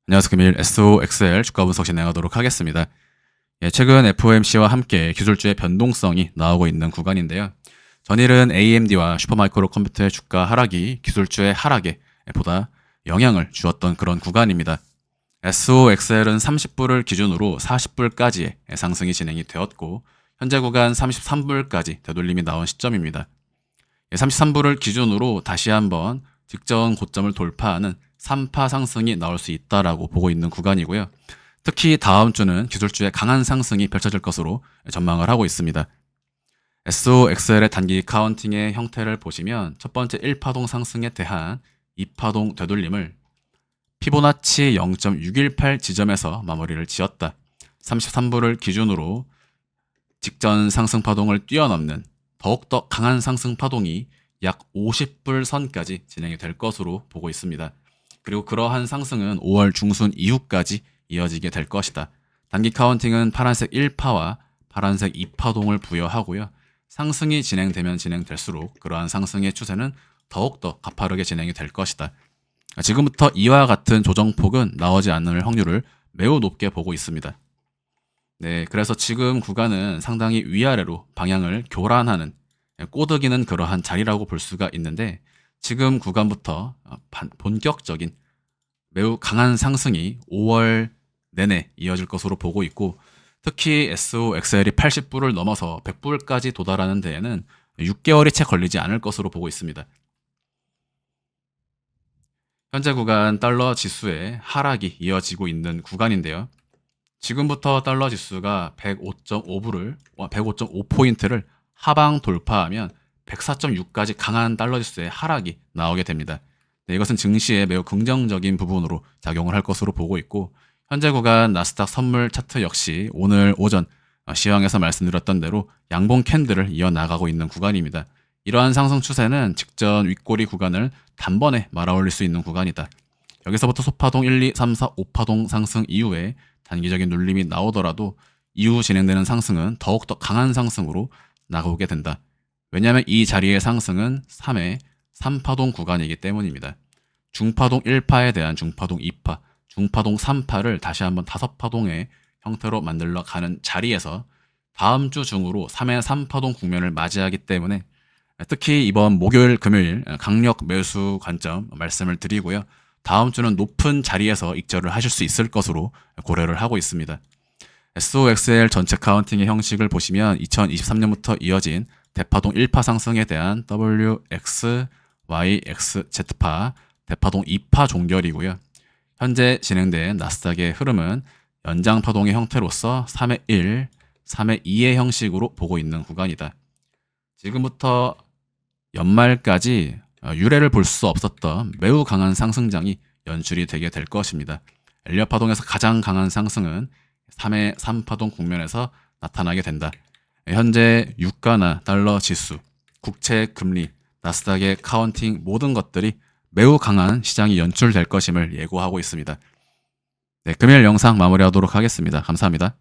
안녕하세요. 금일 SOXL 주가 분석 진행하도록 하겠습니다. 최근 FOMC와 함께 기술주의 변동성이 나오고 있는 구간인데요. 전일은 AMD와 슈퍼마이크로 컴퓨터의 주가 하락이 기술주의 하락에 보다 영향을 주었던 그런 구간입니다. SOXL은 30불을 기준으로 40불까지의 상승이 진행이 되었고 현재 구간 33불까지 되돌림이 나온 시점입니다. 33불을 기준으로 다시 한번 직전 고점을 돌파하는 3파 상승이 나올 수 있다라고 보고 있는 구간이고요. 특히 다음 주는 기술주의 강한 상승이 펼쳐질 것으로 전망을 하고 있습니다. SOXL의 단기 카운팅의 형태를 보시면 첫 번째 1파동 상승에 대한 2파동 되돌림을 피보나치 0.618 지점에서 마무리를 지었다. 33불을 기준으로 직전 상승 파동을 뛰어넘는 더욱더 강한 상승 파동이 약 50불 선까지 진행이 될 것으로 보고 있습니다. 그리고 그러한 상승은 5월 중순 이후까지 이어지게 될 것이다. 단기 카운팅은 파란색 1파와 파란색 2파동을 부여하고요. 상승이 진행되면 진행될수록 그러한 상승의 추세는 더욱더 가파르게 진행이 될 것이다. 지금부터 이와 같은 조정폭은 나오지 않을 확률을 매우 높게 보고 있습니다. 네, 그래서 지금 구간은 상당히 위아래로 방향을 교란하는 꼬드기는 그러한 자리라고 볼 수가 있는데 지금 구간부터 본격적인 매우 강한 상승이 5월 내내 이어질 것으로 보고 있고 특히 SOXL이 80불을 넘어서 100불까지 도달하는 데에는 6개월이 채 걸리지 않을 것으로 보고 있습니다. 현재 구간 달러 지수의 하락이 이어지고 있는 구간인데요. 지금부터 달러 지수가 105.5포인트를 하방 돌파하면 104.6까지 강한 달러 지수의 하락이 나오게 됩니다. 네, 이것은 증시에 매우 긍정적인 부분으로 작용을 할 것으로 보고 있고 현재 구간 나스닥 선물 차트 역시 오늘 오전 시황에서 말씀드렸던 대로 양봉 캔들을 이어나가고 있는 구간입니다. 이러한 상승 추세는 직전 윗꼬리 구간을 단번에 말아올릴 수 있는 구간이다. 여기서부터 소파동 1, 2, 3, 4, 5파동 상승 이후에 단기적인 눌림이 나오더라도 이후 진행되는 상승은 더욱더 강한 상승으로 나오게 된다. 왜냐하면 이 자리의 상승은 3회 3파동 구간이기 때문입니다. 중파동 1파에 대한 중파동 2파, 중파동 3파를 다시 한번 5파동의 형태로 만들러 가는 자리에서 다음 주 중으로 3회 3파동 국면을 맞이하기 때문에 특히 이번 목요일, 금요일 강력 매수 관점 말씀을 드리고요. 다음 주는 높은 자리에서 익절을 하실 수 있을 것으로 고려를 하고 있습니다. SOXL 전체 카운팅의 형식을 보시면 2023년부터 이어진 대파동 1파 상승에 대한 WX, Y, X, Z파, 대파동 2파 종결이고요. 현재 진행된 나스닥의 흐름은 연장파동의 형태로서 3회 1, 3회 2의 형식으로 보고 있는 구간이다. 지금부터 연말까지 유례를 볼 수 없었던 매우 강한 상승장이 연출이 되게 될 것입니다. 엘리엇 파동에서 가장 강한 상승은 3회 3파동 국면에서 나타나게 된다. 현재 유가나 달러 지수, 국채 금리, 나스닥의 카운팅 모든 것들이 매우 강한 시장이 연출될 것임을 예고하고 있습니다. 네, 금일 영상 마무리하도록 하겠습니다. 감사합니다.